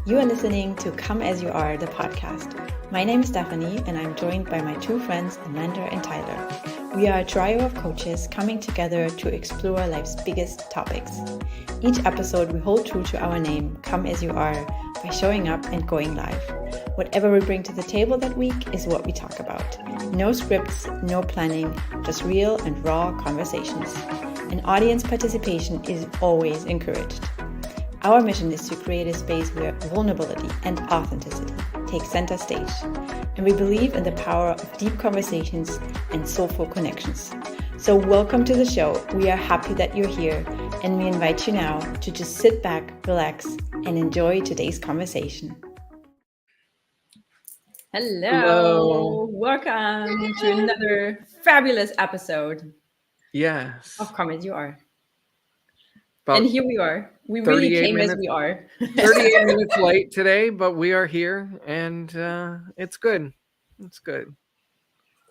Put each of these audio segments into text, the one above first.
You are listening to Come As You Are, the podcast. My name is Stephanie, and I'm joined by my two friends, Amanda and Tyler. We are a trio of coaches coming together to explore life's biggest topics. Each episode, we hold true to our name, Come As You Are, by showing up and going live. Whatever we bring to the table that week is what we talk about. No scripts, no planning, just real and raw conversations. And audience participation is always encouraged. Our mission is to create a space where vulnerability and authenticity take center stage. And we believe in the power of deep conversations and soulful connections. So welcome to the show. We are happy that you're here, and we invite you now to just sit back, relax, and enjoy today's conversation. Hello. Welcome to another fabulous episode. Yes. Of Come As You Are. And here we are. We really came as we are. 38 minutes late today, but we are here, and it's good. It's good.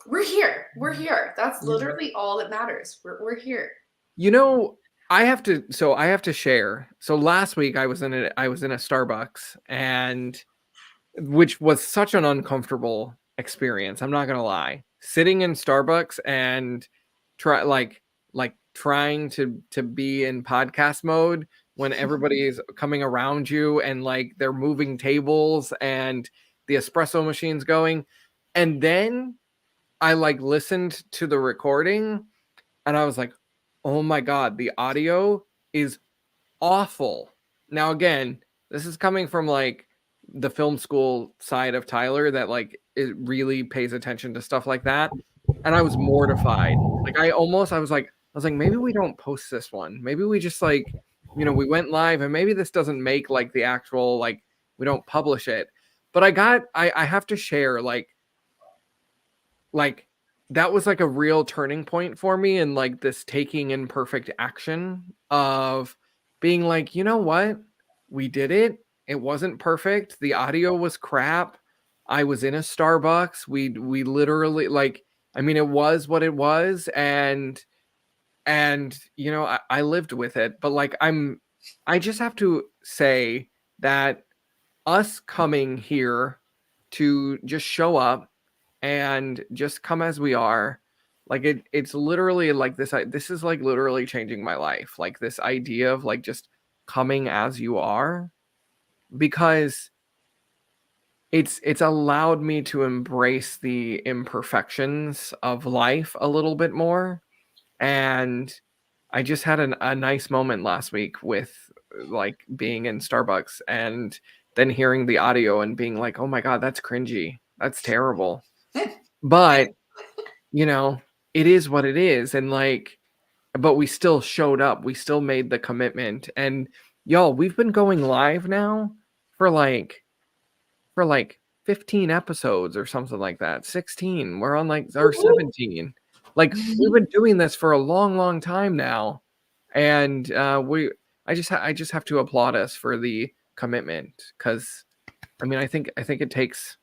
We're here. We're here. That's literally all that matters. We're here. You know, I have to share. So last week I was in a Starbucks, and which was such an uncomfortable experience. I'm not gonna lie. Sitting in Starbucks and trying to be in podcast mode when everybody is coming around you and like they're moving tables and the espresso machine's going. And then I listened to the recording and I was like, oh my God, the audio is awful. Now, again, this is coming from the film school side of Tyler that it really pays attention to stuff like that. And I was mortified. I was like, maybe we don't post this one. Maybe we just we went live and maybe this doesn't make the actual, we don't publish it. But I have to share, that was a real turning point for me in this taking imperfect action of being you know what? We did it. It wasn't perfect. The audio was crap. I was in a Starbucks. We literally it was what it was. And I lived with it, but I just have to say that us coming here to just show up and just come as we are, it's literally this is literally changing my life. This idea of just coming as you are, because it's allowed me to embrace the imperfections of life a little bit more. And I just had a nice moment last week with being in Starbucks and then hearing the audio and being like, oh my God, that's cringy. That's terrible. But, it is what it is. And but we still showed up. We still made the commitment. And y'all, we've been going live now for 15 episodes or something like that. 16. We're on our 17. We've been doing this for a long, long time now, and I just have to applaud us for the commitment, because I think it takes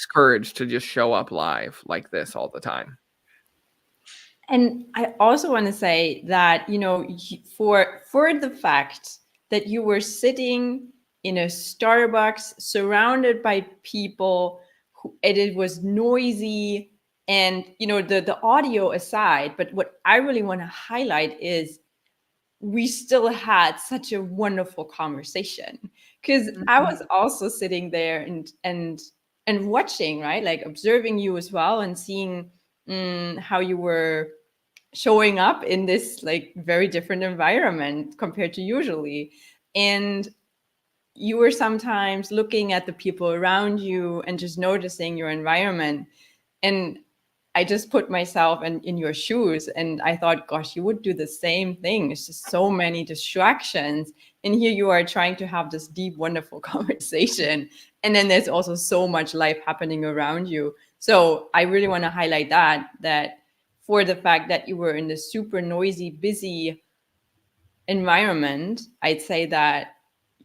courage to just show up live like this all the time. And I also want to say that for the fact that you were sitting in a Starbucks surrounded by people, it was noisy. And, the audio aside, but what I really want to highlight is we still had such a wonderful conversation, because I was also sitting there and watching, right? Observing you as well and seeing how you were showing up in this very different environment compared to usually. And you were sometimes looking at the people around you and just noticing your environment. And I just put myself in your shoes and I thought, gosh, you would do the same thing. It's just so many distractions. And here you are trying to have this deep, wonderful conversation. And then there's also so much life happening around you. So I really want to highlight that for the fact that you were in this super noisy, busy environment, I'd say that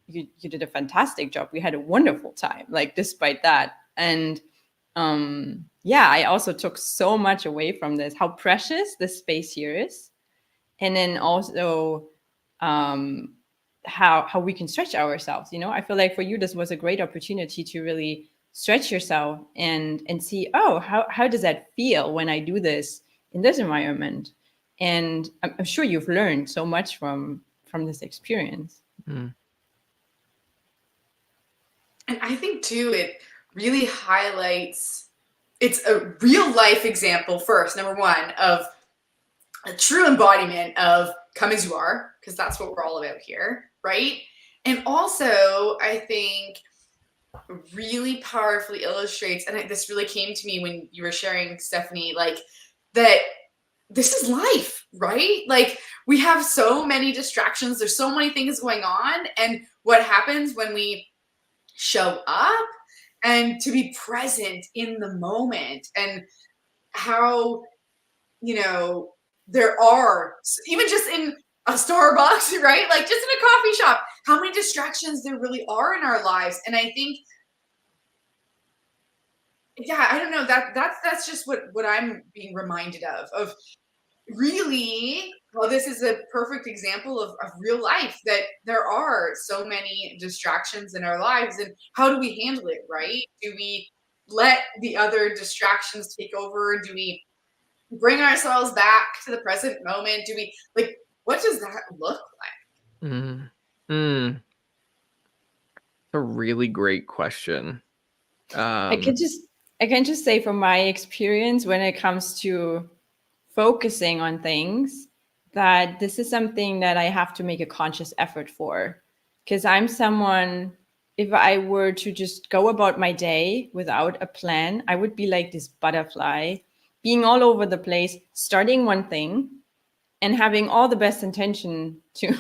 you did a fantastic job. We had a wonderful time, despite that. And I also took so much away from this, how precious the space here is. And then also how we can stretch ourselves. I feel like for you this was a great opportunity to really stretch yourself and see, oh, how does that feel when I do this in this environment. And I'm sure you've learned so much from this experience. Mm. And I think too, it really highlights, it's a real life example first, number one, of a true embodiment of come as you are, because that's what we're all about here, right? And also, I think really powerfully illustrates, and this really came to me when you were sharing, Stephanie, like that this is life, right? Like we have so many distractions, there's so many things going on, and what happens when we show up and to be present in the moment, and how, there are, even just in a Starbucks, right? Like just in a coffee shop, how many distractions there really are in our lives. And I think, yeah, I don't know, that's just what I'm being reminded of really, well, this is a perfect example of real life, that there are so many distractions in our lives, and how do we handle it, right? Do we let the other distractions take over? Do we bring ourselves back to the present moment? Do we, like, what does that look like? Mm. Mm. A really great question. I can just say from my experience when it comes to focusing on things that this is something that I have to make a conscious effort for. Because I'm someone, if I were to just go about my day without a plan, I would be like this butterfly, being all over the place, starting one thing and having all the best intention to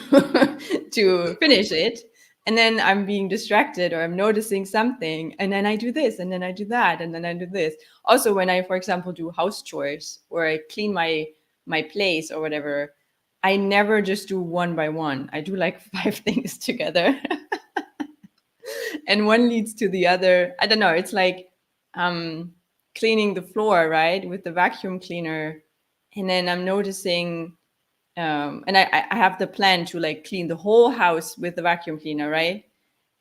to finish it, and then I'm being distracted or I'm noticing something, and then I do this and then I do that and then I do this. Also when I, for example, do house chores or I clean my place or whatever, I never just do one by one. I do like 5 things together. And one leads to the other. I don't know, it's like cleaning the floor, right, with the vacuum cleaner, and then I'm noticing and I have the plan to like clean the whole house with the vacuum cleaner, right?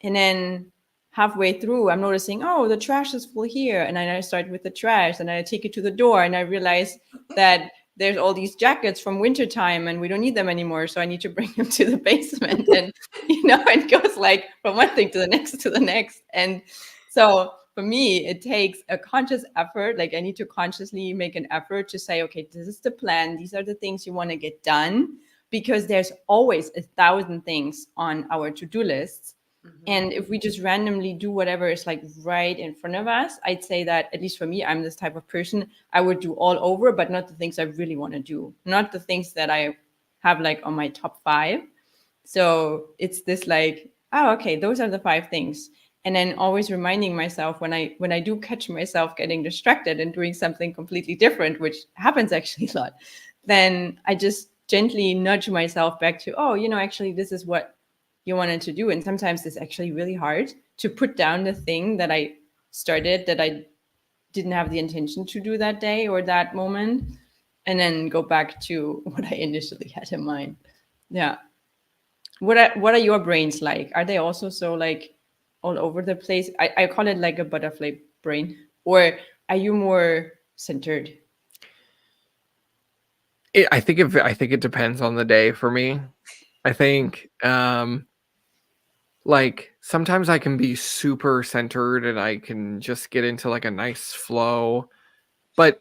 And then halfway through, I'm noticing, oh, the trash is full here. And then I start with the trash and I take it to the door and I realize that there's all these jackets from wintertime and we don't need them anymore. So I need to bring them to the basement. And, it goes like from one thing to the next to the next. And so for me, it takes a conscious effort. Like I need to consciously make an effort to say, okay, this is the plan. These are the things you want to get done, because there's always 1,000 things on our to-do lists. And if we just randomly do whatever is like right in front of us, I'd say that, at least for me, I'm this type of person. I would do all over, but not the things I really want to do, not the things that I have like on my top 5. So it's this like, oh, okay, those are the 5 things. And then always reminding myself when I do catch myself getting distracted and doing something completely different, which happens actually a lot, then I just gently nudge myself back to, oh, actually, this is what you wanted to do. And sometimes it's actually really hard to put down the thing that I started that I didn't have the intention to do that day or that moment, and then go back to what I initially had in mind. Yeah. What are your brains like? Are they also so like all over the place? I call it like a butterfly brain. Or are you more centered? I think it depends on the day for me. I think like sometimes I can be super centered and I can just get into like a nice flow. But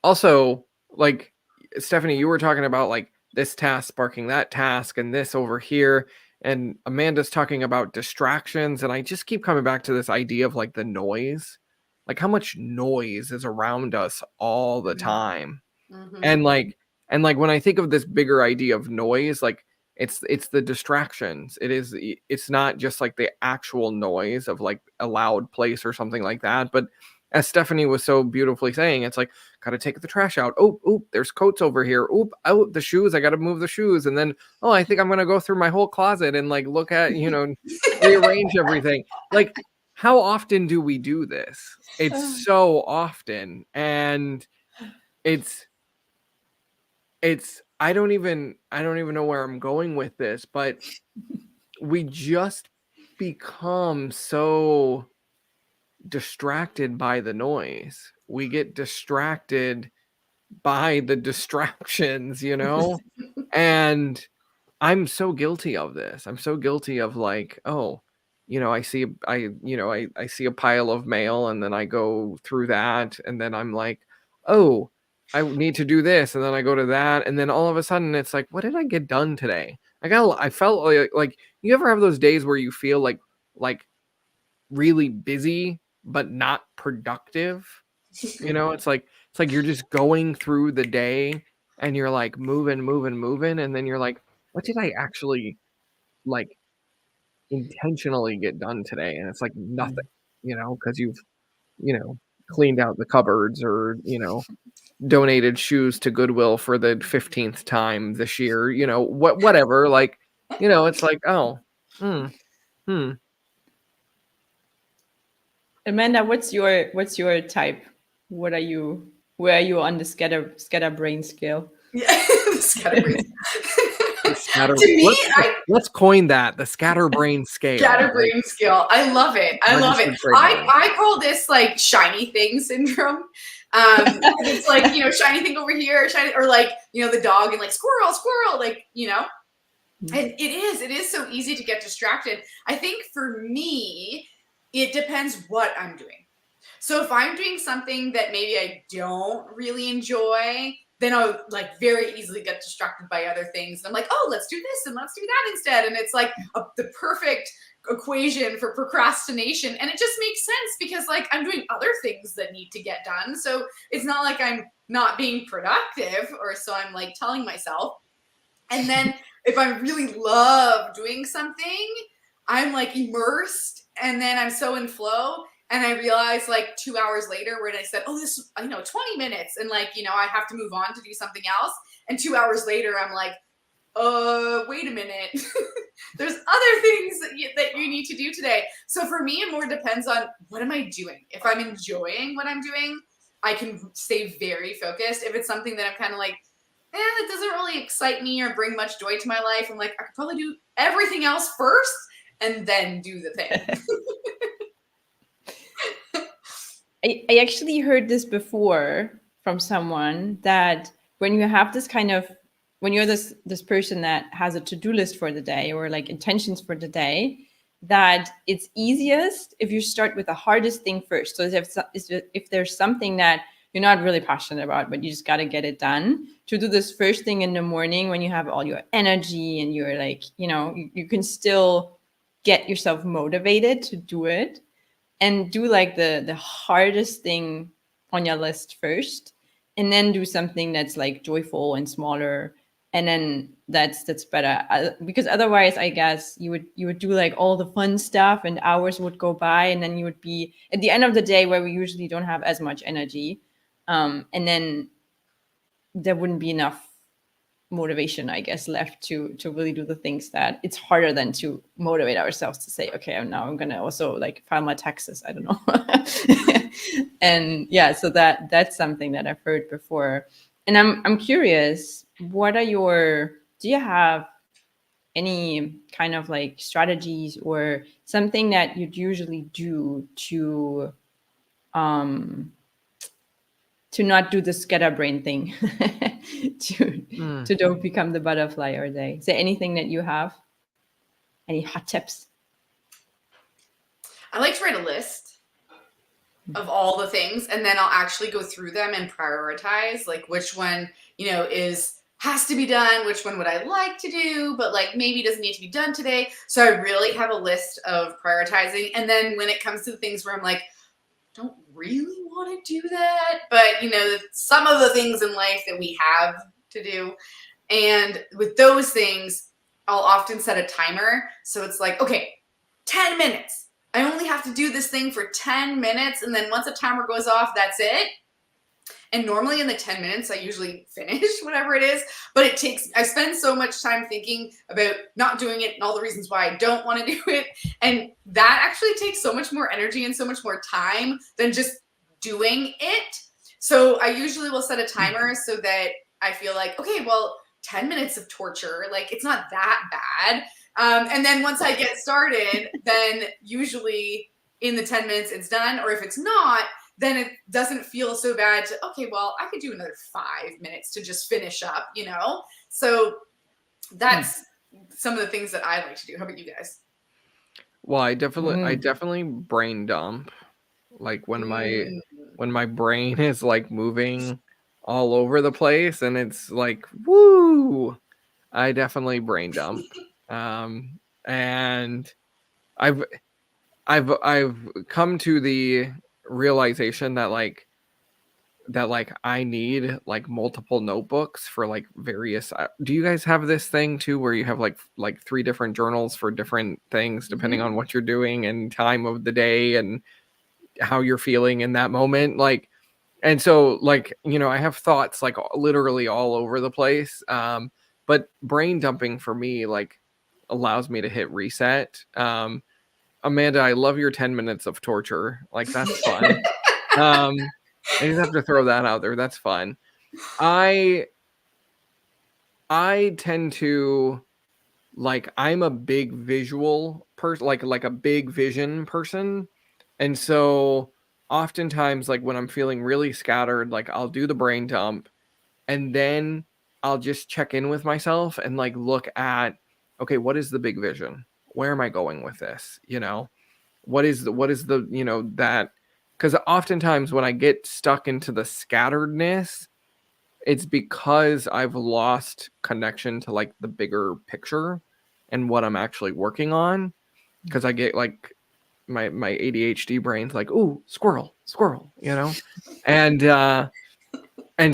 also, like Stephanie, you were talking about like this task sparking that task and this over here, and Amanda's talking about distractions, and I just keep coming back to this idea of like the noise, like how much noise is around us all the time. And like when I think of this bigger idea of noise, like it's the distractions. It's not just like the actual noise of like a loud place or something like that, but as Stephanie was so beautifully saying, it's like, gotta take the trash out. Oh, there's coats over here. Oh, the shoes, I gotta move the shoes. And then, oh, I think I'm gonna go through my whole closet and like look at, rearrange everything. Like, how often do we do this? It's so often. And it's I don't even know where I'm going with this, but we just become so distracted by the noise. We get distracted by the distractions, and I'm so guilty of this. I'm so guilty of like, oh, I see I see a pile of mail, and then I go through that, and then I'm like, oh, I need to do this, and then I go to that, and then all of a sudden it's like, what did I get done today? I felt like you ever have those days where you feel like really busy but not productive? It's like you're just going through the day, and you're like moving, and then you're like, what did I actually like intentionally get done today? And it's like nothing, because you've, you know, cleaned out the cupboards, or, donated shoes to Goodwill for the 15th time this year, whatever. Like, it's like, oh, hmm, hmm. Amanda, what's your type? What are you? Where are you on the scatterbrain scale? Yeah, scatterbrain. Scatter, To me, let's coin that, the scatterbrain scale. Scatterbrain skill. I love it. I love it. Registered trademark. I call this like shiny thing syndrome. It's like, shiny thing over here, shiny, or like, the dog and like squirrel, like, and it is so easy to get distracted. I think for me, it depends what I'm doing. So if I'm doing something that maybe I don't really enjoy, then I'll like very easily get distracted by other things. And I'm like, oh, let's do this and let's do that instead. And it's like the perfect equation for procrastination. And it just makes sense because like I'm doing other things that need to get done. So it's not like I'm not being productive, or so I'm like telling myself. And then if I really love doing something, I'm like immersed, and then I'm so in flow. And I realized like 2 hours later when I said, oh, this, 20 minutes. And like, I have to move on to do something else. And 2 hours later, I'm like, wait a minute. There's other things that you need to do today. So for me, it more depends on what am I doing. If I'm enjoying what I'm doing, I can stay very focused. If it's something that I'm kind of like, that doesn't really excite me or bring much joy to my life, I'm like, I could probably do everything else first and then do the thing. I actually heard this before from someone, that when you have this when you're this person that has a to-do list for the day, or like intentions for the day, that it's easiest if you start with the hardest thing first. So if there's something that you're not really passionate about, but you just got to get it done, to do this first thing in the morning when you have all your energy and you're like, you can still get yourself motivated to do it, and do like the hardest thing on your list first, and then do something that's like joyful and smaller, and then that's better. Because otherwise, I guess you would do like all the fun stuff, and hours would go by, and then you would be at the end of the day where we usually don't have as much energy, and then there wouldn't be enough motivation, I guess, left to really do the things that it's harder than to motivate ourselves to say, okay, I'm gonna also like file my taxes, I don't know. And yeah, so that's something that I've heard before. And I'm curious, do you have any kind of like strategies or something that you'd usually do to not do the scatterbrain thing, to don't become the butterfly all day? Is there anything that you have? Any hot tips? I like to write a list of all the things, and then I'll actually go through them and prioritize like which one, has to be done, which one would I like to do, but like maybe doesn't need to be done today. So I really have a list of prioritizing. And then when it comes to the things where I'm like, don't really want to do that, but some of the things in life that we have to do. And with those things, I'll often set a timer. So it's like, okay, 10 minutes. I only have to do this thing for 10 minutes. And then once the timer goes off, that's it. And normally in the 10 minutes, I usually finish whatever it is, but I spend so much time thinking about not doing it and all the reasons why I don't want to do it. And that actually takes so much more energy and so much more time than just doing it. So I usually will set a timer so that I feel like, okay, well, 10 minutes of torture, like it's not that bad. And then once I get started, then usually in the 10 minutes it's done. Or if it's not, then it doesn't feel so bad to, okay, well, I could do another 5 minutes to just finish up, you know? So that's some of the things that I like to do. How about you guys? Well, I definitely brain dump. Like when my brain is like moving all over the place and it's like, woo, I definitely brain dump. And I've come to the realization that I need like multiple notebooks for like various. Do you guys have this thing too, where you have like 3 different journals for different things depending on what you're doing and time of the day and how you're feeling in that moment? Like, and so like, you know, I have thoughts like literally all over the place. But brain dumping for me like allows me to hit reset. Amanda, I love your 10 minutes of torture. Like that's fun. I just have to throw that out there. That's fun. I tend to like, I'm a big visual person, like a big vision person. And so oftentimes like when I'm feeling really scattered, like I'll do the brain dump and then I'll just check in with myself and like look at, okay, what is the big vision? Where am I going with this? You know, what is the, you know, that, because oftentimes when I get stuck into the scatteredness, it's because I've lost connection to like the bigger picture and what I'm actually working on. Because I get like my ADHD brain's like, ooh, squirrel, you know, and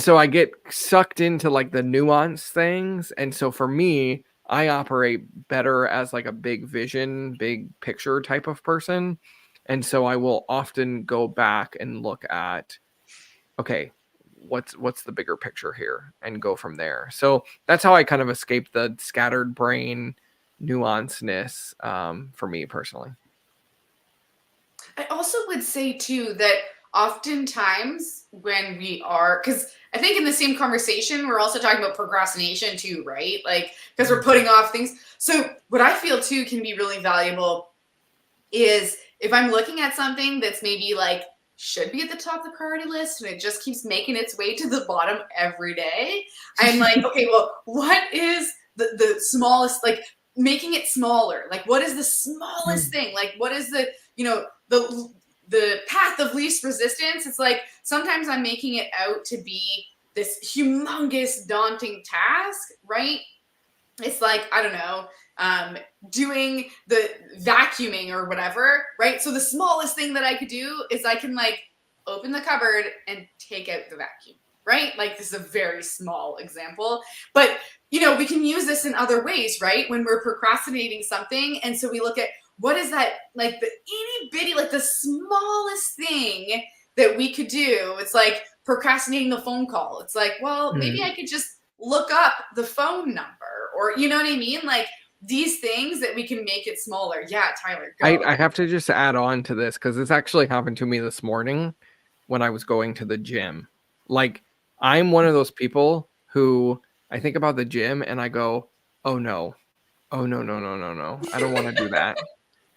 so I get sucked into like the nuance things. And so for me, I operate better as like a big vision, big picture type of person. And so I will often go back and look at, okay, what's the bigger picture here and go from there. So that's how I kind of escape the scattered brain nuanceness for me personally. I also would say too that oftentimes when we are, because I think in the same conversation we're also talking about procrastination too, right? Like because we're putting off things. So what I feel too can be really valuable is if I'm looking at something that's maybe like should be at the top of the priority list and it just keeps making its way to the bottom every day, I'm like, okay, well, what is the smallest, like making it smaller? Like what is the smallest thing? Like what is the, you know, the path of least resistance? It's like sometimes I'm making it out to be this humongous daunting task, right? It's like, I don't know, doing the vacuuming or whatever, right? So the smallest thing that I could do is I can like open the cupboard and take out the vacuum, right? Like this is a very small example, but you know, we can use this in other ways, right? When we're procrastinating something. And so we look at what is that, like the itty bitty, like the smallest thing that we could do. It's like procrastinating the phone call. It's like, well, maybe I could just look up the phone number, or you know what I mean? Like these things that we can make it smaller. Yeah, Tyler, go. I have to just add on to this because this actually happened to me this morning when I was going to the gym. Like, I'm one of those people who I think about the gym and I go, oh no, no. I don't want to do that.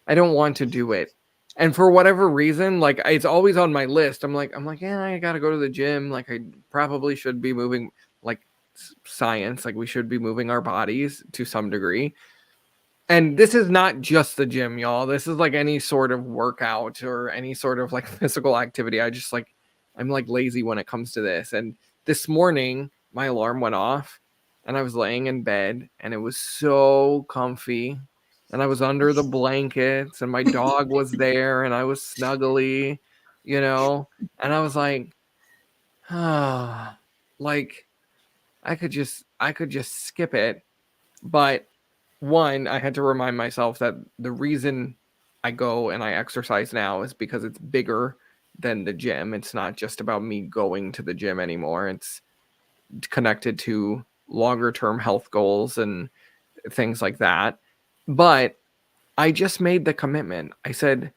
I don't want to do it. And for whatever reason, like it's always on my list. I'm like, yeah, I gotta go to the gym. Like I probably should be moving, like science, like we should be moving our bodies to some degree. And this is not just the gym, y'all. This is like any sort of workout or any sort of like physical activity. I'm like lazy when it comes to this. And this morning, my alarm went off and I was laying in bed and it was so comfy. And I was under the blankets and my dog was there and I was snuggly, you know, and I was like, ah, like I could just skip it. But one, I had to remind myself that the reason I go and I exercise now is because it's bigger than the gym. It's not just about me going to the gym anymore. It's connected to longer term health goals and things like that. But I just made the commitment. I said,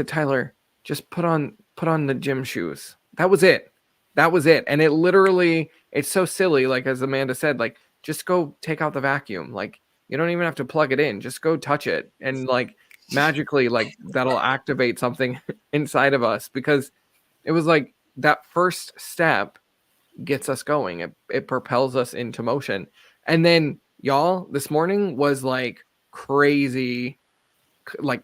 Tyler, just put on the gym shoes. That was it. And it literally, it's so silly. Like as Amanda said, like just go take out the vacuum. Like You don't even have to plug it in. Just go touch it. And like magically, like that'll activate something inside of us, because it was like that first step gets us going. It propels us into motion. And then y'all, this morning was like crazy, like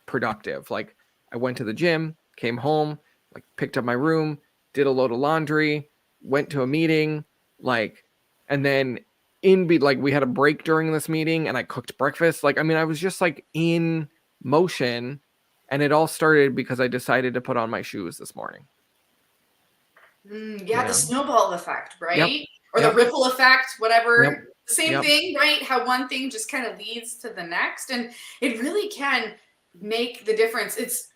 productive. Like I went to the gym, came home, like picked up my room, did a load of laundry, went to a meeting, like, and then like we had a break during this meeting and I cooked breakfast. Like, I mean, I was just like in motion, and it all started because I decided to put on my shoes this morning. Yeah, the Yeah. snowball effect, right? Yep. Or the Yep. ripple effect, whatever. Yep. The same Yep. thing, right? How one thing just kind of leads to the next. And it really can make the difference. It's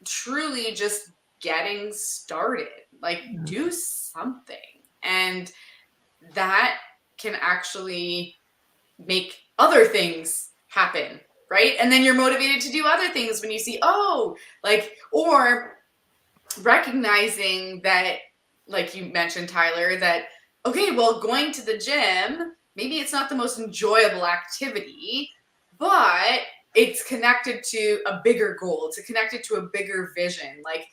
truly just getting started. Like, do something. And that can actually make other things happen, right? And then you're motivated to do other things when you see, oh, like, or recognizing that, like you mentioned, Tyler, that, okay, well, going to the gym, maybe it's not the most enjoyable activity, but it's connected to a bigger goal. It's connected to a bigger vision. Like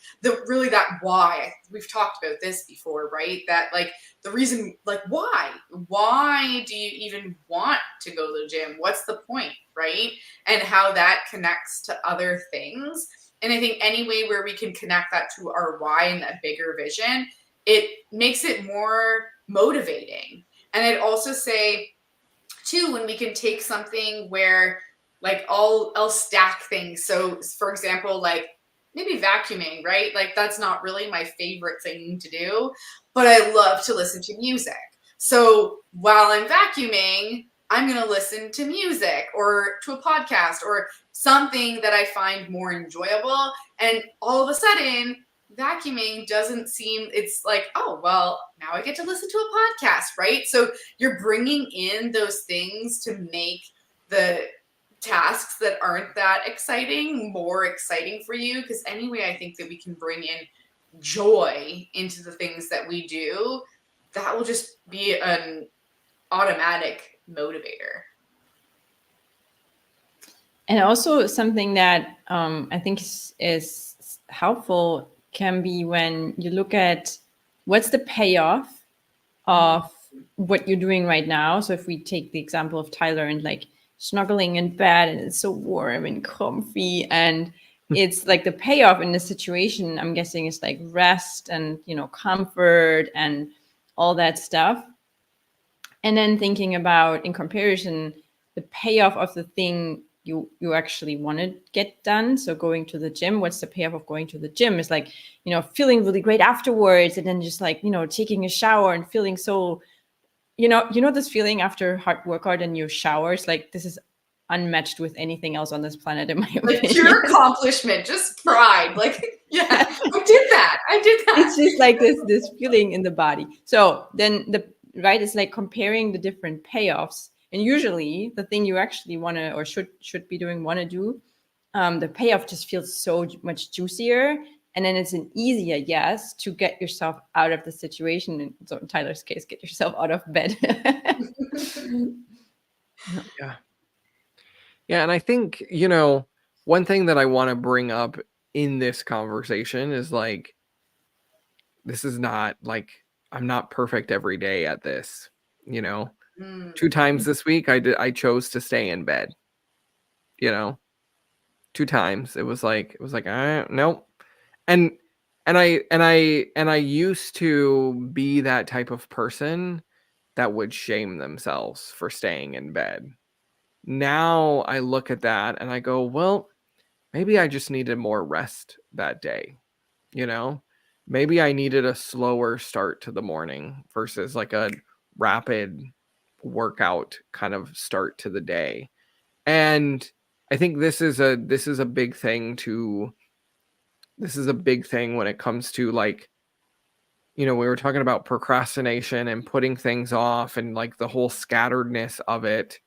really that why. We've talked about this before, right? That like the reason, like why? Why do you even want to go to the gym? What's the point, right? And how that connects to other things. And I think any way where we can connect that to our why and that bigger vision, it makes it more motivating. And I'd also say, too, when we can take something where, like, I'll stack things. So, for example, like maybe vacuuming, right? Like, that's not really my favorite thing to do, but I love to listen to music. So, while I'm vacuuming, I'm going to listen to music or to a podcast or something that I find more enjoyable. And all of a sudden, vacuuming doesn't seem, it's like, oh, well, now I get to listen to a podcast, right? So you're bringing in those things to make the tasks that aren't that exciting more exciting for you. Because anyway, I think that we can bring in joy into the things that we do, that will just be an automatic motivator. And also something that I think is helpful can be when you look at what's the payoff of what you're doing right now. So if we take the example of Tyler and like snuggling in bed and it's so warm and comfy, and it's like the payoff in the situation, I'm guessing, is like rest and, you know, comfort and all that stuff. And then thinking about, in comparison, the payoff of the thing you actually want to get done. So going to the gym, what's the payoff of going to the gym? Is like, you know, feeling really great afterwards, and then just like, you know, taking a shower and feeling so, you know this feeling after hard workout and your showers, like this is unmatched with anything else on this planet, in my opinion. Like pure accomplishment, just pride. Like, yeah, I did that. It's just like this feeling in the body. So then right, it's like comparing the different payoffs. And usually the thing you actually want to or should be doing, want to do, the payoff just feels so much juicier. And then it's an easier yes to get yourself out of the situation. And so in Tyler's case, get yourself out of bed. Yeah. Yeah. And I think, you know, one thing that I want to bring up in this conversation is like, this is not like, I'm not perfect every day at this, you know. 2 times this week I chose to stay in bed, you know. 2 times it was like nope. And I used to be that type of person that would shame themselves for staying in bed. Now I look at that and I go, well, maybe I just needed more rest that day, you know. Maybe I needed a slower start to the morning versus like a rapid workout kind of start to the day. And I think this is a big thing when it comes to, like, you know, we were talking about procrastination and putting things off and like the whole scatteredness of it.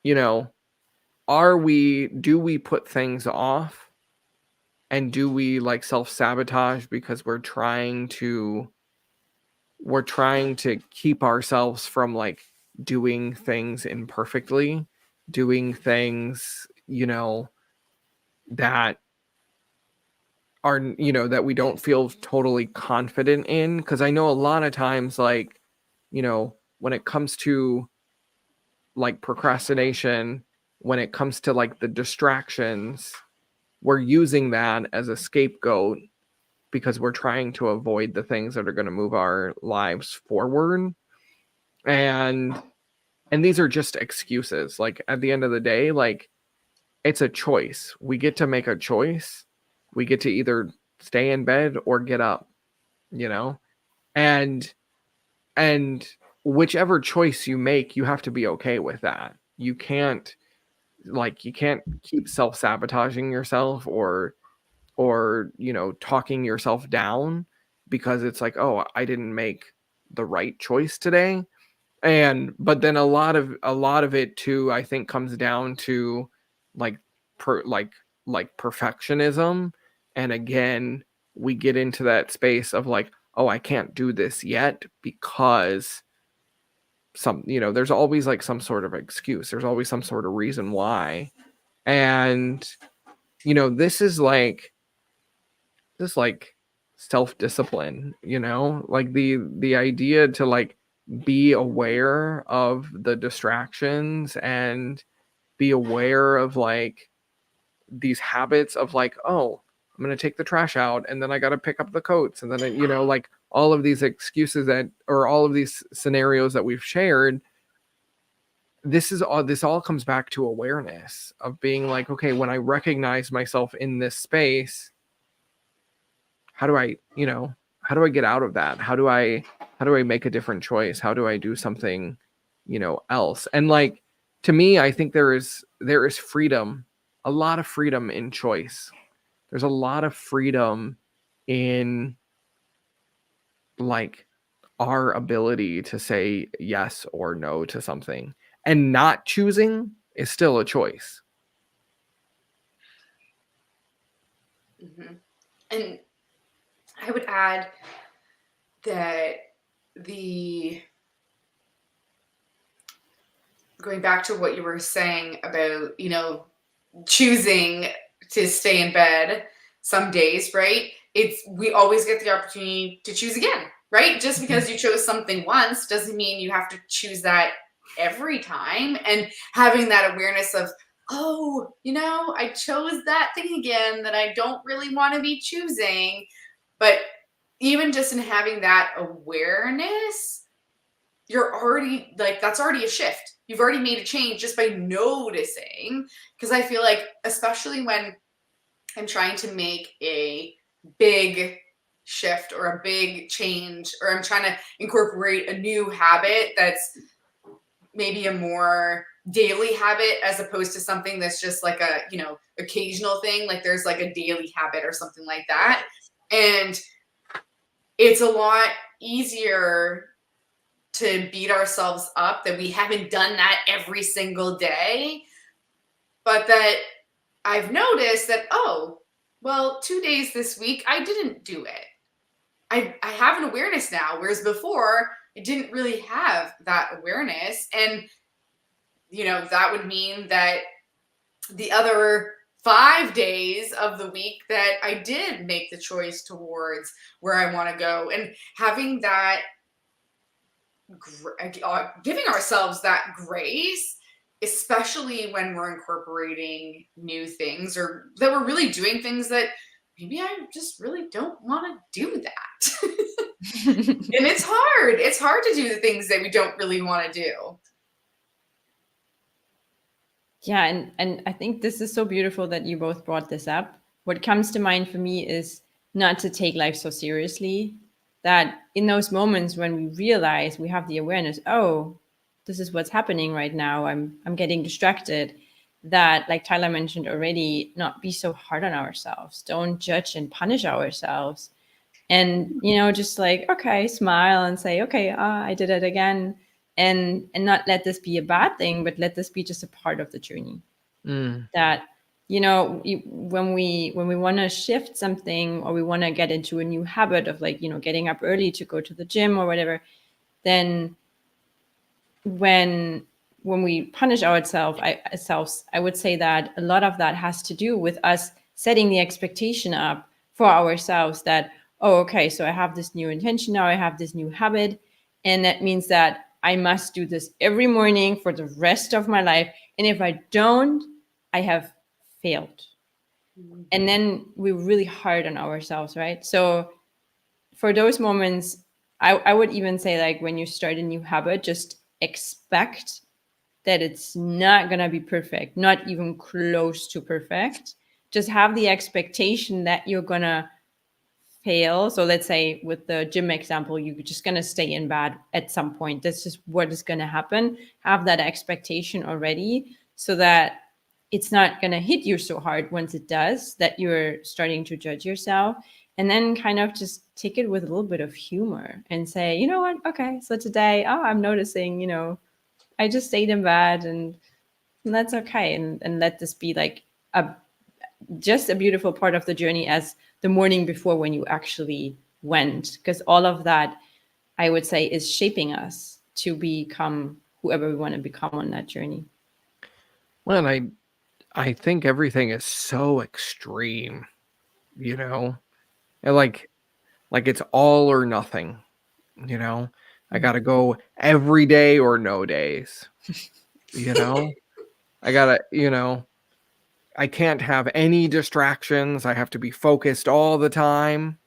You know, do we put things off, and do we like self-sabotage because we're trying to keep ourselves from like doing things imperfectly, doing things, that are, that we don't feel totally confident in. Because I know a lot of times, like, when it comes to like procrastination, when it comes to like the distractions, we're using that as a scapegoat because we're trying to avoid the things that are going to move our lives forward. And these are just excuses. Like at the end of the day, like it's a choice. We get to make a choice. We get to either stay in bed or get up, and whichever choice you make, you have to be okay with that. You can't keep self-sabotaging yourself or talking yourself down because it's like, oh, I didn't make the right choice today. But then a lot of it too, I think, comes down to like perfectionism. And again, we get into that space of like, oh, I can't do this yet because there's always like some sort of excuse. There's always some sort of reason why. And this is like self-discipline, like the idea to like be aware of the distractions and be aware of like these habits of like, oh, I'm going to take the trash out and then I got to pick up the coats. And then, like all of these excuses or all of these scenarios that we've shared, this all comes back to awareness of being like, okay, when I recognize myself in this space, how do I get out of that? How do I make a different choice? How do I do something, else? And like, to me, I think there is freedom, a lot of freedom in choice. There's a lot of freedom in like our ability to say yes or no to something, and not choosing is still a choice. Mm-hmm. And I would add that going back to what you were saying about, choosing to stay in bed some days, right? We always get the opportunity to choose again, right? Just because you chose something once doesn't mean you have to choose that every time. And having that awareness of, oh, I chose that thing again that I don't really want to be choosing. But even just in having that awareness, you're already like, that's already a shift. You've already made a change just by noticing. Because I feel like, especially when I'm trying to make a big shift or a big change, or I'm trying to incorporate a new habit that's maybe a more daily habit as opposed to something that's just like a, occasional thing. Like there's like a daily habit or something like that. And it's a lot easier to beat ourselves up that we haven't done that every single day, but that I've noticed that, oh, well, 2 days this week, I didn't do it. I have an awareness now, whereas before I didn't really have that awareness. And, that would mean that the other 5 days of the week that I did make the choice towards where I want to go, and having that, giving ourselves that grace, especially when we're incorporating new things or that we're really doing things that maybe I just really don't want to do that. And it's hard. It's hard to do the things that we don't really want to do. Yeah, and I think this is so beautiful that you both brought this up. What comes to mind for me is not to take life so seriously, that in those moments when we realize, we have the awareness, oh, this is what's happening right now, I'm getting distracted, that, like Tyler mentioned already, not be so hard on ourselves. Don't judge and punish ourselves. And, just like, okay, smile and say, okay, I did it again. And not let this be a bad thing, but let this be just a part of the journey. That, when we want to shift something, or we want to get into a new habit of like, getting up early to go to the gym or whatever, then when we punish ourselves, I would say that a lot of that has to do with us setting the expectation up for ourselves that, oh, okay, so I have this new intention now, I have this new habit, and that means that I must do this every morning for the rest of my life. And if I don't, I have failed. And then we're really hard on ourselves, right? So for those moments, I would even say, like, when you start a new habit, just expect that it's not going to be perfect, not even close to perfect. Just have the expectation that you're going to fail. So let's say with the gym example, you're just going to stay in bed at some point. That's just what is going to happen. Have that expectation already so that it's not going to hit you so hard once it does, that you're starting to judge yourself. And then kind of just take it with a little bit of humor and say, you know what? Okay, so today, oh, I'm noticing, I just stayed in bed, and that's okay. And let this be like a just a beautiful part of the journey as the morning before when you actually went, because all of that, I would say, is shaping us to become whoever we want to become on that journey. Well, and I think everything is so extreme, and like it's all or nothing, I gotta go every day or no days, I gotta, I can't have any distractions. I have to be focused all the time.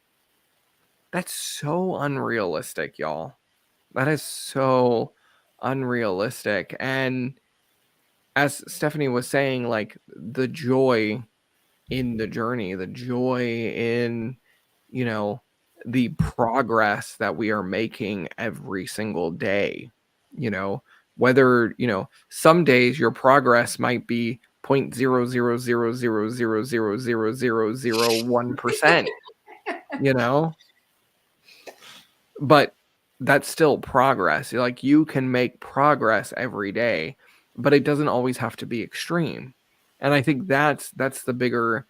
That's so unrealistic, y'all. That is so unrealistic. And as Stephanie was saying, like, the joy in the journey, the joy in, the progress that we are making every single day, whether, some days your progress might be 0.00000000001%, but that's still progress. Like, you can make progress every day, but it doesn't always have to be extreme. And I think that's the bigger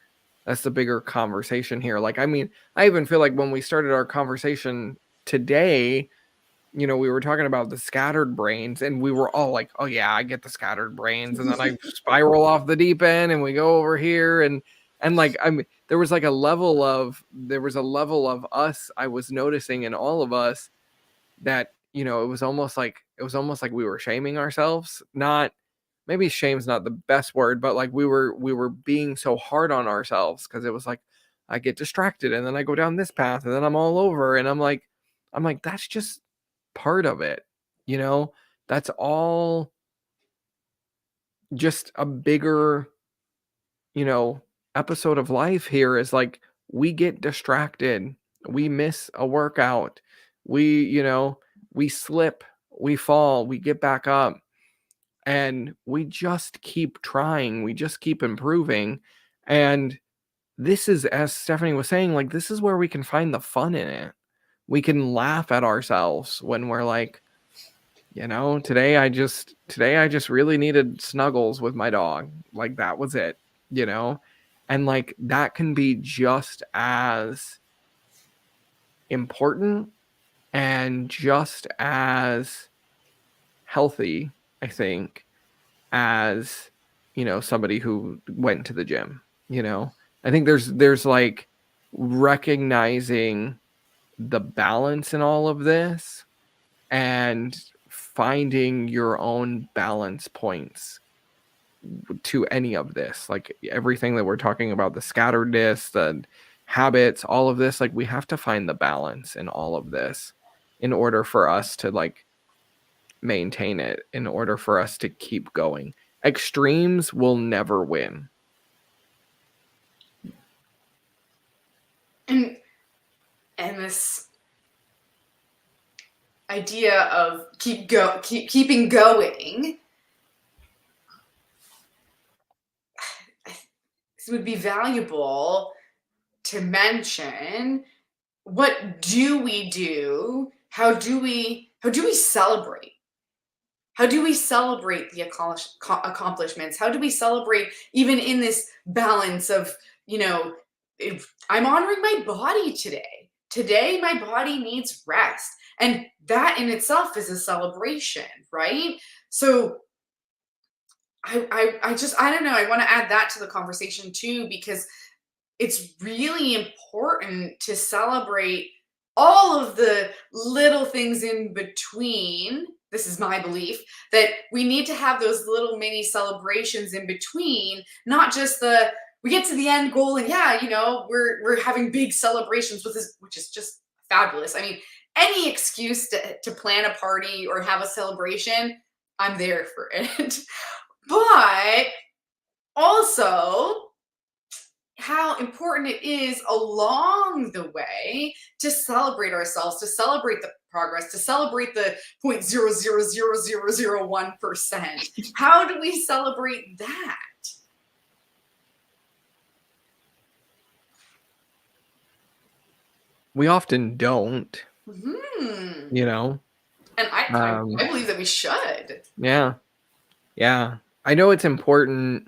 conversation here. Like, I mean, I even feel like when we started our conversation today, we were talking about the scattered brains, and we were all like, oh yeah, I get the scattered brains. And then I spiral off the deep end and we go over here, and like, I mean, there was a level of us I was noticing in all of us that, it was almost like we were shaming ourselves. Not, maybe shame's not the best word, but like we were being so hard on ourselves, because it was like, I get distracted and then I go down this path and then I'm all over, and I'm like that's just part of it, that's all just a bigger, episode of life. Here is like, we get distracted, we miss a workout, we slip, we fall, we get back up, and we just keep trying, we just keep improving. And this is, as Stephanie was saying, like, this is where we can find the fun in it. We can laugh at ourselves when we're like, today I just really needed snuggles with my dog. Like, that was it, and like, that can be just as important and just as healthy, I think, as, somebody who went to the gym. I think there's like recognizing the balance in all of this and finding your own balance points to any of this. Like, everything that we're talking about, the scatteredness, the habits, all of this, like, we have to find the balance in all of this in order for us to like maintain it, in order for us to keep going. Extremes will never win. And this idea of keeping going, it would be valuable to mention, what do we do? How do we celebrate? How do we celebrate the accomplishments? How do we celebrate, even in this balance of, I'm honoring my body today. today my body needs rest. And that in itself is a celebration, right? So I don't know. I want to add that to the conversation too, because it's really important to celebrate all of the little things in between. This is my belief that we need to have those little mini celebrations in between, not just we get to the end goal and yeah, we're having big celebrations with this, which is just fabulous. I mean, any excuse to plan a party or have a celebration, I'm there for it. But also, how important it is along the way to celebrate ourselves, to celebrate the progress, to celebrate the 0.0000001%. How do we celebrate that? We often don't, Mm-hmm. you know. And I believe that we should. Yeah. Yeah. I know it's important.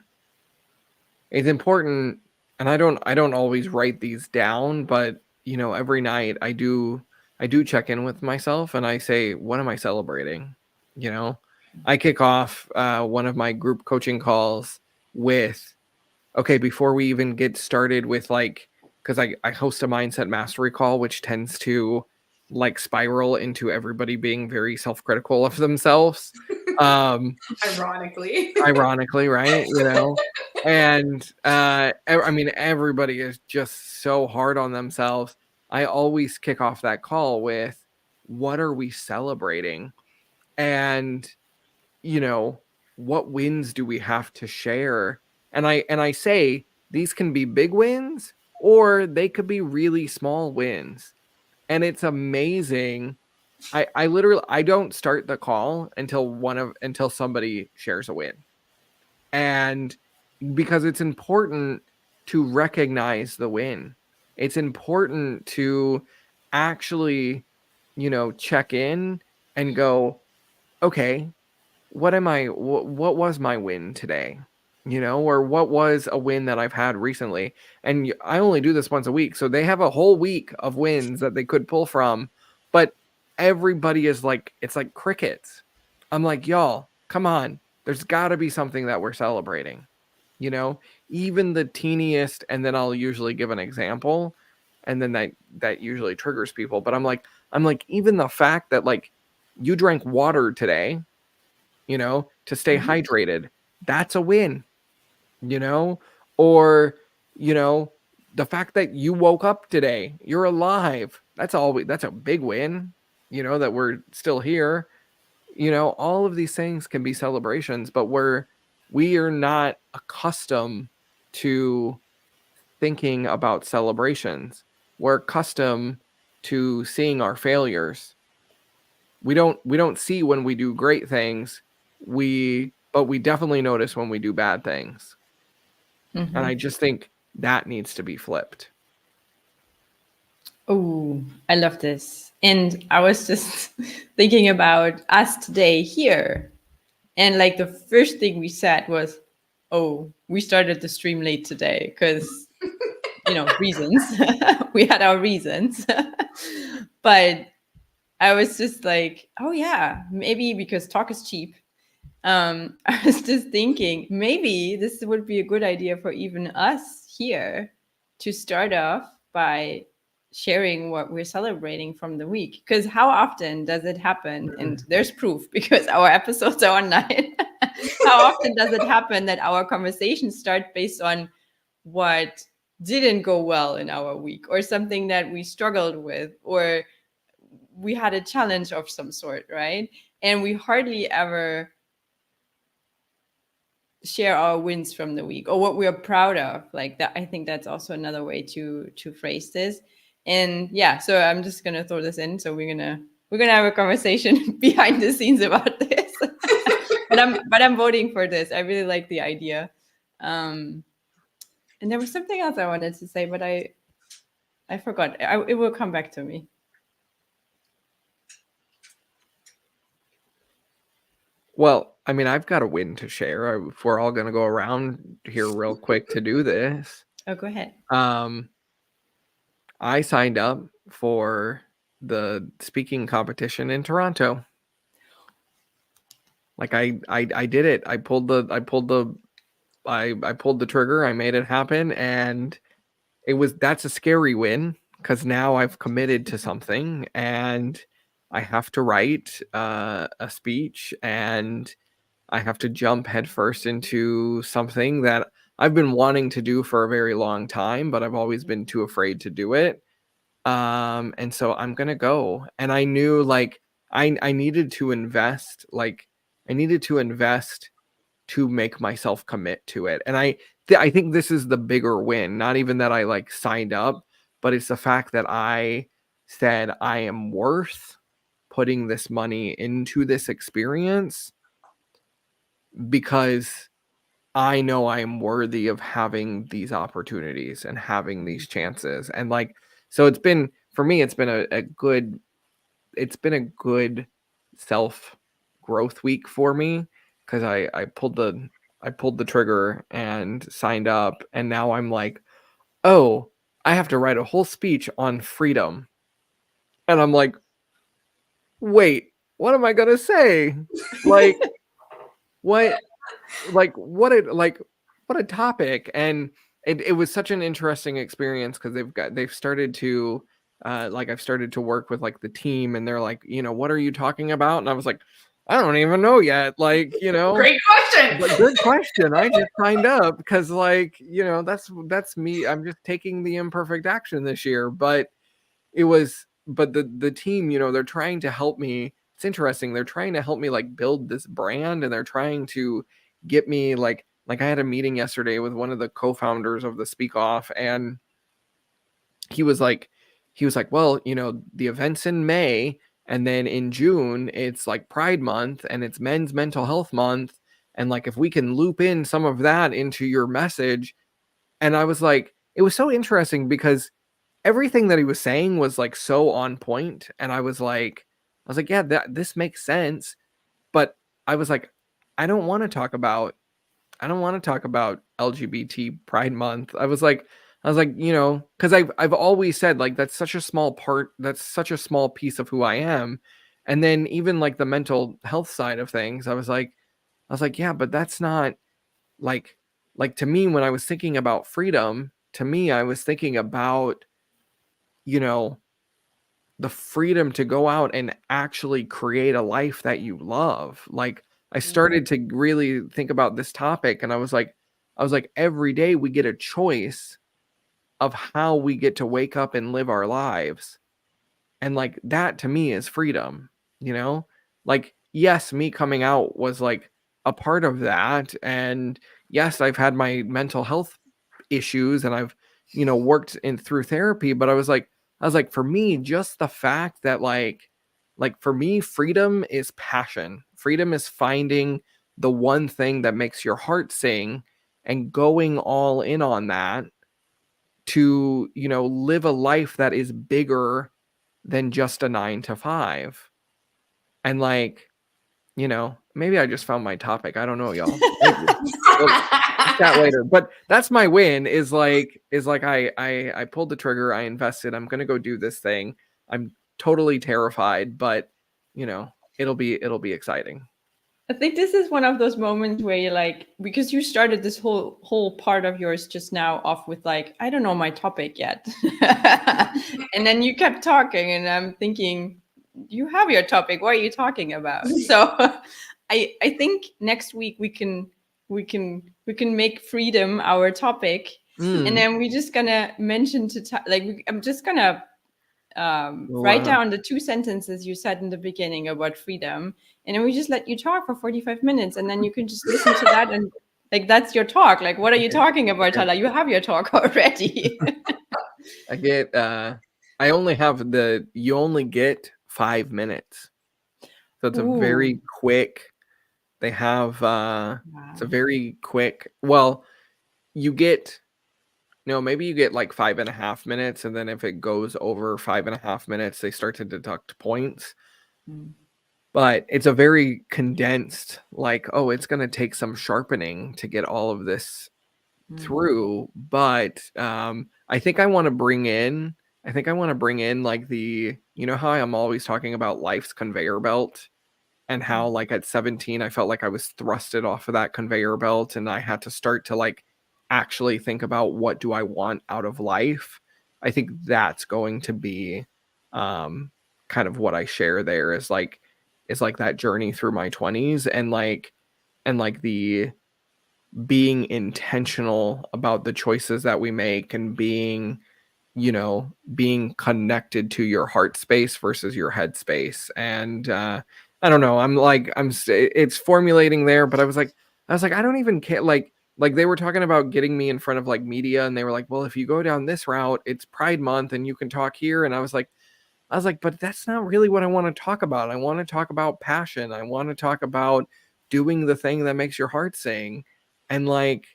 It's important, and I don't always write these down, but every night I do check in with myself and I say, what am I celebrating? I kick off one of my group coaching calls with, okay, before we even get started with because I host a mindset mastery call, which tends to spiral into everybody being very self-critical of themselves. Ironically, right? And I mean, everybody is just so hard on themselves. I always kick off that call with, what are we celebrating? And what wins do we have to share? And I say these can be big wins or they could be really small wins. And it's amazing. I literally, I don't start the call until somebody shares a win. And because it's important to recognize the win. It's important to actually, check in and go, okay, what was my win today? Or what was a win that I've had recently? And I only do this once a week. So they have a whole week of wins that they could pull from, but everybody is it's like crickets. I'm like, y'all, come on. There's gotta be something that we're celebrating, even the teeniest. And then I'll usually give an example. And then that usually triggers people. But I'm like, even the fact that you drank water today, to stay hydrated, that's a win, or, the fact that you woke up today, you're alive. That's a big win, that we're still here. All of these things can be celebrations, but we are not accustomed to thinking about celebrations. We're accustomed to seeing our failures. We don't see when we do great things. But we definitely notice when we do bad things. Mm-hmm. And I just think that needs to be flipped. Oh, I love this. And I was just thinking about us today here. And the first thing we said was, oh, we started the stream late today because, reasons. We had our reasons. But I was just like, oh, yeah, maybe because talk is cheap. I was just thinking maybe this would be a good idea for even us here to start off by sharing what we're celebrating from the week. Because how often does it happen? And there's proof because our episodes are online. How often does it happen that our conversations start based on what didn't go well in our week or something that we struggled with or we had a challenge of some sort, right? And we hardly ever share our wins from the week or what we are proud of. Like that, I think that's also another way to phrase this. And yeah, so I'm just gonna throw this in. So we're gonna have a conversation behind the scenes about this. but I'm voting for this. I really like the idea. And there was something else I wanted to say, but I forgot. It will come back to me. Well, I mean, I've got a win to share. If we're all going to go around here real quick to do this. Oh, go ahead. I signed up for the speaking competition in Toronto. Like I did it. I pulled the trigger. I made it happen, and that's a scary win because now I've committed to something, and I have to write a speech, and I have to jump headfirst into something that I've been wanting to do for a very long time, but I've always been too afraid to do it. And so I'm gonna go. And I knew like I needed to invest, to make myself commit to it. And I think this is the bigger win, not even that I like signed up, but it's the fact that I said I am worth putting this money into this experience because I know I am worthy of having these opportunities and having these chances. And like, so it's been, for me, it's been a good self growth week for me because I pulled the trigger and signed up, and now I'm like, oh, I have to write a whole speech on freedom. And I'm like, wait, what am I gonna say? Like, what what a topic. And it was such an interesting experience because they've started to I've started to work with like the team, and they're like, what are you talking about? And I was like, I don't even know yet. Like, Great question. but good question. I just signed up because that's me. I'm just taking the imperfect action this year. But the team, they're trying to help me. It's interesting. They're trying to help me like build this brand, and they're trying to get me like I had a meeting yesterday with one of the co-founders of the Speak Off, and he was like, well, the event's in May, and then in June it's like Pride Month, and it's Men's Mental Health Month, and like if we can loop in some of that into your message. And I was like, it was so interesting because everything that he was saying was like so on point, and I was like, yeah, this makes sense. But I was like, I don't want to talk about LGBT Pride Month. I was like, because I've always said like that's such a small piece of who I am. And then even like the mental health side of things, I was like, yeah, but that's not like to me, when I was thinking about freedom, to me, I was thinking about, the freedom to go out and actually create a life that you love. Like I started to really think about this topic, and I was like, every day we get a choice of how we get to wake up and live our lives. And like that to me is freedom, like, yes, me coming out was like a part of that. And yes, I've had my mental health issues, and I've, worked in through therapy, but I was like, for me, just the fact that for me, freedom is passion. Freedom is finding the one thing that makes your heart sing and going all in on that to, live a life that is bigger than just a 9 to 5. And like, maybe I just found my topic. I don't know, y'all. We'll chat later. But that's my win is I pulled the trigger, I invested, I'm gonna go do this thing. I'm totally terrified, but it'll be exciting. I think this is one of those moments where you're like, because you started this whole part of yours just now off with like, I don't know my topic yet. And then you kept talking, and I'm thinking, you have your topic. What are you talking about? So I think next week we can make freedom our topic. And then we're just gonna mention I'm just gonna write down the 2 sentences you said in the beginning about freedom, and then we just let you talk for 45 minutes, and then you can just listen to that, and like that's your talk. Like, what are you talking about, Tala? You have your talk already. I get you only get 5 minutes. So it's a very quick, they have it's a very quick, well, you get maybe you get like 5.5 minutes, and then if it goes over 5.5 minutes, they start to deduct points. But it's a very condensed, like, oh, it's going to take some sharpening to get all of this through. But I think I want to bring in I think I want to bring in like you know how I'm always talking about life's conveyor belt, and how like at 17 I felt like I was thrusted off of that conveyor belt, and I had to start to like actually think about what do I want out of life. I think that's going to be kind of what I share there, is like that journey through my 20s, and like the being intentional about the choices that we make, and being, you know, being connected to your heart space versus your head space. And I don't know, it's formulating there, but I was like I don't even care. Like they were talking about getting me in front of like media, and they were like, well, if you go down this route, it's Pride Month and you can talk here. And I was like, but that's not really what I want to talk about. I want to talk about passion. I want to talk about doing the thing that makes your heart sing. And like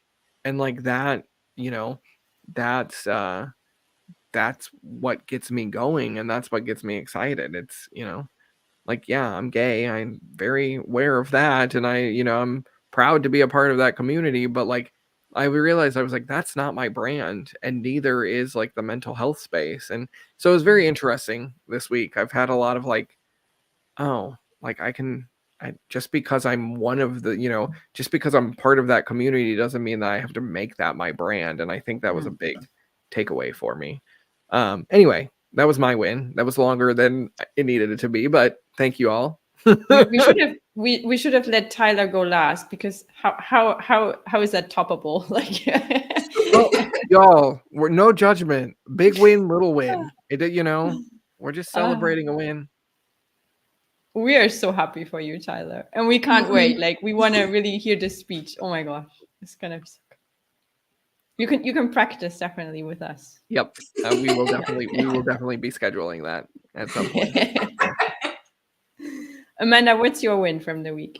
that, you know, that's what gets me going, and that's what gets me excited. It's, you know, like, yeah, I'm gay. I'm very aware of that. And I'm proud to be a part of that community. But like, I realized, I was like, that's not my brand. And neither is like the mental health space. And so it was very interesting this week. I've had a lot of like, oh, like just because I'm one of the, just because I'm part of that community doesn't mean that I have to make that my brand. And I think that was a big takeaway for me. Anyway, that was my win. That was longer than it needed it to be, but thank you all. we should have let Tyler go last, because how is that toppable? Like, well, y'all, we're no judgment. Big win, little win. We're just celebrating a win. We are so happy for you, Tyler, and we can't wait. Like, we want to really hear this speech. Oh my gosh, it's gonna be so good. You can practice definitely with us. Yep, we will definitely be scheduling that at some point. Amanda, what's your win from the week?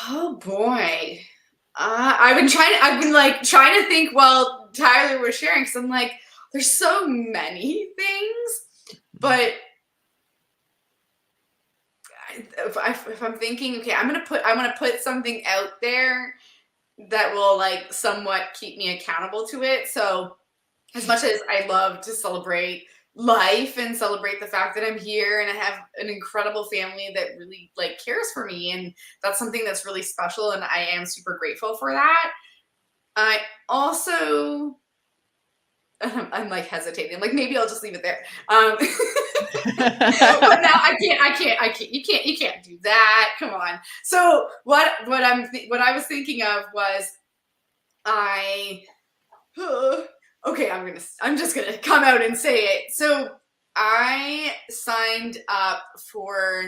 Oh boy, I've been trying to think while Tyler was sharing, because I'm like, there's so many things, but if I'm thinking, okay, I want to put something out there that will like somewhat keep me accountable to it. So as much as I love to celebrate life and celebrate the fact that I'm here and I have an incredible family that really like cares for me, and that's something that's really special, and I am super grateful for that. I also I'm like hesitating. I'm like, maybe I'll just leave it there. But now I can't. You can't do that. Come on. So what I was thinking of was okay, I'm just gonna come out and say it. So I signed up for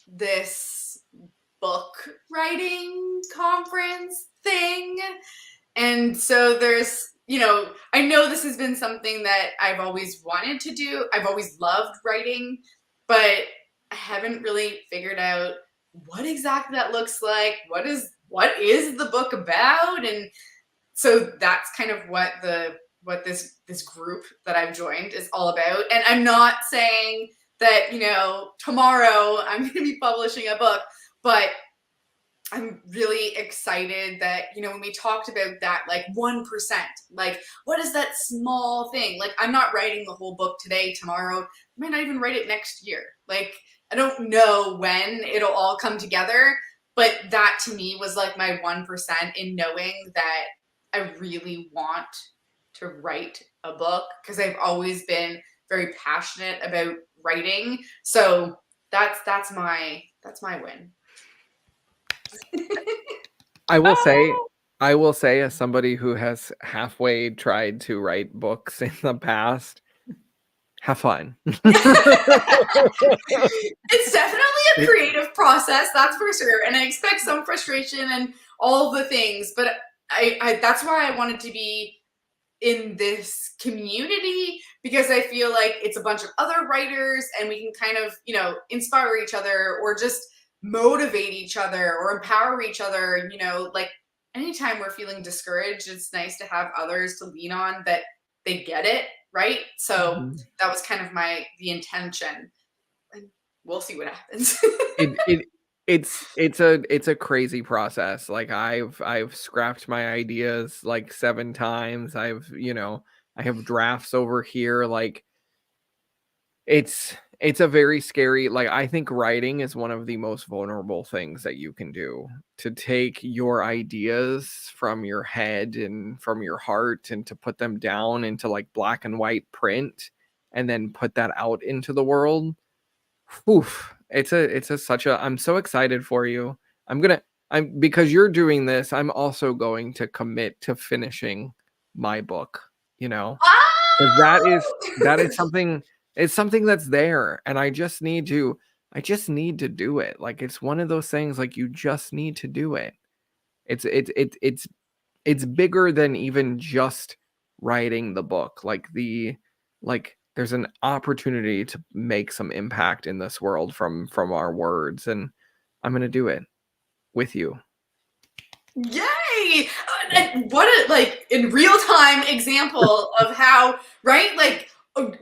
this book writing conference thing. And so there's, I know this has been something that I've always wanted to do. I've always loved writing, but I haven't really figured out what exactly that looks like. What is the book about? And so that's kind of what this group that I've joined is all about. And I'm not saying that, tomorrow I'm going to be publishing a book, but I'm really excited that, when we talked about that, like 1%, like what is that small thing? Like, I'm not writing the whole book today, tomorrow. I might not even write it next year. Like, I don't know when it'll all come together, but that to me was like my 1% in knowing that I really want to write a book, because I've always been very passionate about writing. So that's my win. I will say, as somebody who has halfway tried to write books in the past, have fun. It's definitely a creative process, that's for sure. And I expect some frustration and all the things, but I that's why I wanted to be in this community, because I feel like it's a bunch of other writers and we can kind of, inspire each other, or just motivate each other, or empower each other. Like anytime we're feeling discouraged, it's nice to have others to lean on, that they get it, right? So that was kind of the intention, and we'll see what happens. It's a crazy process. Like I've scrapped my ideas like 7 times. I have drafts over here. Like it's a very scary, like I think writing is one of the most vulnerable things that you can do, to take your ideas from your head and from your heart and to put them down into like black and white print and then put that out into the world. Oof. I'm so excited for you. Because you're doing this, I'm also going to commit to finishing my book, you know? 'Cause that is something, it's something that's there, and I just need to do it. Like, it's one of those things, like, you just need to do it. It's bigger than even just writing the book. Like, there's an opportunity to make some impact in this world from our words, and I'm gonna do it with you. Yay! And what a like in real time example of how, right? Like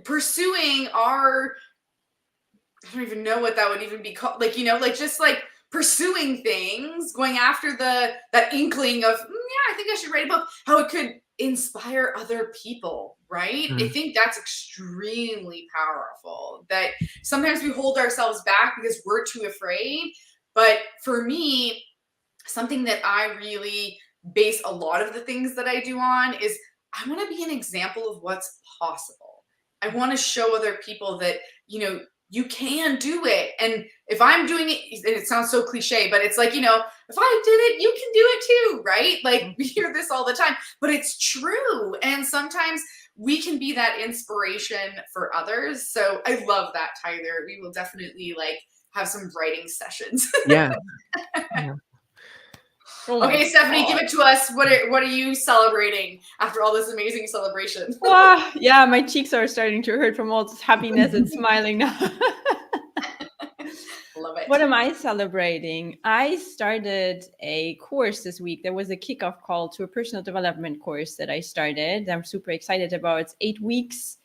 pursuing our, I don't even know what that would even be called. Like, like just like pursuing things, going after that inkling of, yeah, I think I should write a book, how it could inspire other people, right? I think that's extremely powerful. That sometimes we hold ourselves back because we're too afraid. But for me, something that I really base a lot of the things that I do on is I want to be an example of what's possible. I want to show other people that, you can do it. And if I'm doing it, and it sounds so cliche, but it's like, if I did it, you can do it too, right? Like we hear this all the time, but it's true. And sometimes we can be that inspiration for others. So I love that, Tyler. We will definitely like have some writing sessions. Yeah. Yeah. Oh my Okay, Stephanie, God. give it to us. What are you celebrating after all this amazing celebration? Yeah, my cheeks are starting to hurt from all this happiness and smiling now. Love it. What am I celebrating? I started a course this week. There was a kickoff call to a personal development course that I started. I'm super excited about. It's 8 weeks,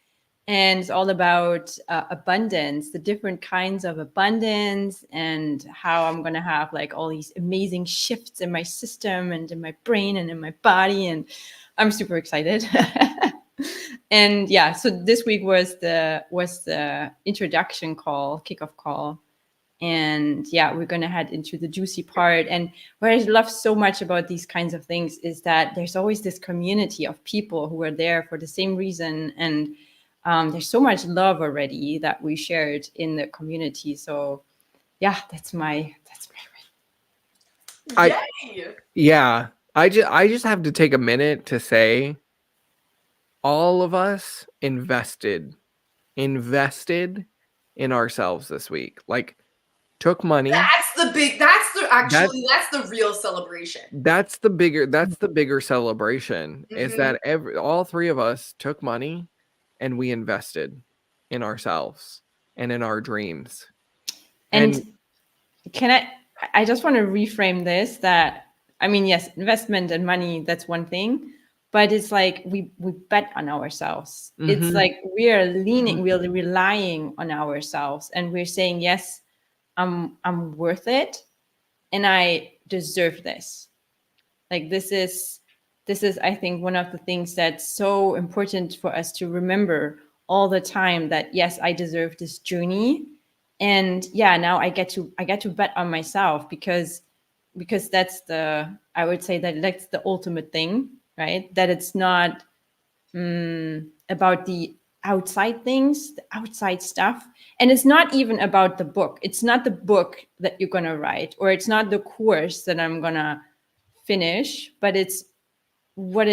and it's all about abundance, the different kinds of abundance, and how I'm going to have like all these amazing shifts in my system and in my brain and in my body. And I'm super excited. And yeah, so this week was the introduction call, kickoff call. And yeah, we're going to head into the juicy part. And what I love so much about these kinds of things is that there's always this community of people who are there for the same reason. And there's so much love already that we shared in the community. So yeah, that's my Yay! Yeah. I just have to take a minute to say all of us invested in ourselves this week. Like, took money. That's the real celebration. That's the bigger celebration, is that all three of us took money and we invested in ourselves and in our dreams. And I just want to reframe this, that, I mean, yes, investment and money, that's one thing, but it's like we bet on ourselves. It's like we're relying on ourselves, and we're saying, yes, I'm worth it, and I deserve this. Like this is I think one of the things that's so important for us to remember all the time, that yes, I deserve this journey. And yeah, now I get to bet on myself, because that's I would say that that's the ultimate thing, right? That it's not about the outside things, the outside stuff. And it's not even about the book. It's not the book that you're going to write, or it's not the course that I'm going to finish, but it's what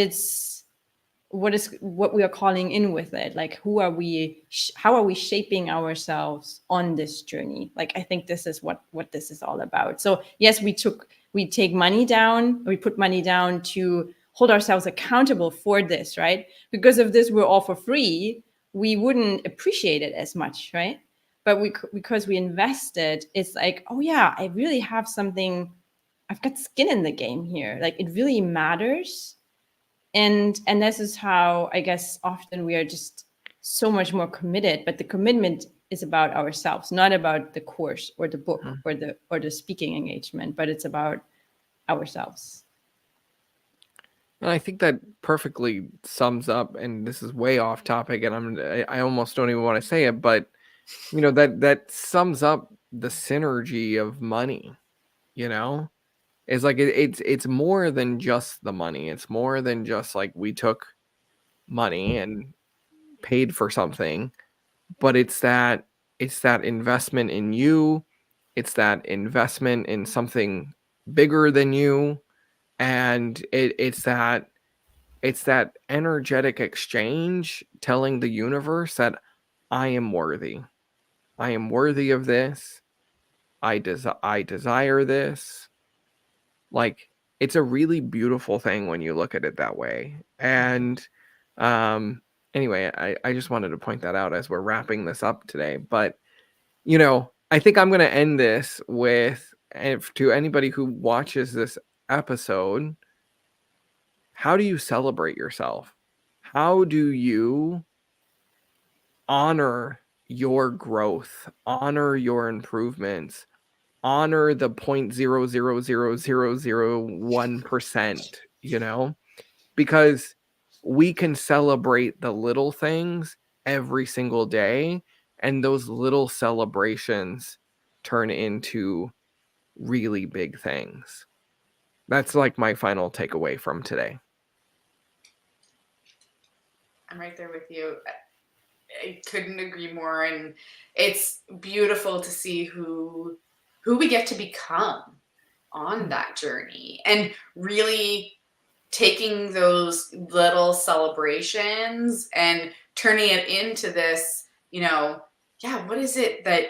we are calling in with it. Like, who are we, how are we shaping ourselves on this journey? Like, I think this is what this is all about. So yes, we take money down, we put money down to hold ourselves accountable for this, right? Because if this were all for free, we wouldn't appreciate it as much, right? But because we invested, it's like, oh yeah, I really have something, I've got skin in the game here. Like, it really matters. And this is how, I guess, often we are just so much more committed, but the commitment is about ourselves, not about the course or the book or the speaking engagement, but it's about ourselves. And I think that perfectly sums up, and this is way off topic, and I almost don't even want to say it, but that sums up the synergy of money, It's like it's more than just the money. It's more than just like we took money and paid for something, but it's that investment in you. It's that investment in something bigger than you, and it's that energetic exchange telling the universe that I am worthy. I am worthy of this. I desire this. Like, it's a really beautiful thing when you look at it that way. And anyway, I just wanted to point that out as we're wrapping this up today. But I think I'm going to end this with, if to anybody who watches this episode, how do you celebrate yourself? How do you honor your growth, honor your improvements, honor the 0.0000001%, because we can celebrate the little things every single day, and those little celebrations turn into really big things. That's like my final takeaway from today. I'm right there with you. I couldn't agree more, and it's beautiful to see who we get to become on that journey, and really taking those little celebrations and turning it into this, what is it that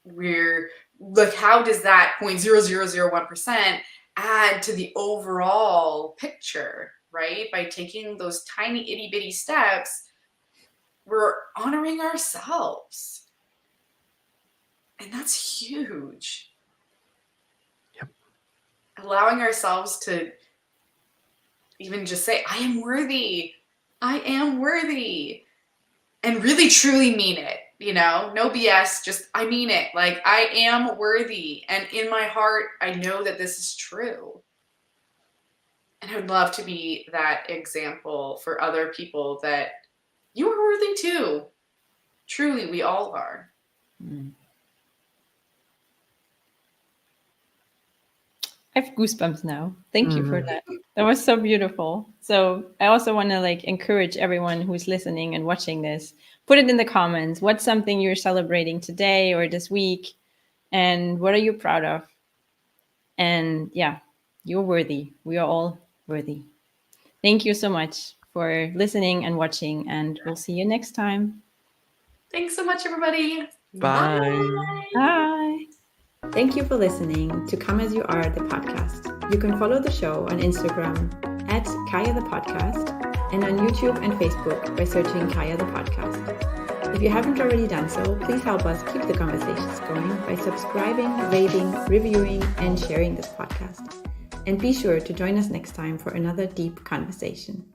we're like, how does that 0.0001% add to the overall picture, right? By taking those tiny itty bitty steps, we're honoring ourselves. And that's huge. Yep. Allowing ourselves to even just say, I am worthy. I am worthy. And really truly mean it, no BS, just I mean it. Like, I am worthy. And in my heart, I know that this is true. And I would love to be that example for other people that you are worthy too. Truly, we all are. I have goosebumps now. Thank you for that. That was so beautiful. So I also want to encourage everyone who's listening and watching this, put it in the comments. What's something you're celebrating today or this week? And what are you proud of? And yeah, you're worthy. We are all worthy. Thank you so much for listening and watching, and we'll see you next time. Thanks so much, everybody. Bye. Bye. Thank you for listening to Come As You Are, the podcast. You can follow the show on Instagram at Kaya the Podcast, and on YouTube and Facebook by searching Kaya the Podcast. If you haven't already done so, please help us keep the conversations going by subscribing, rating, reviewing, and sharing this podcast. And be sure to join us next time for another deep conversation.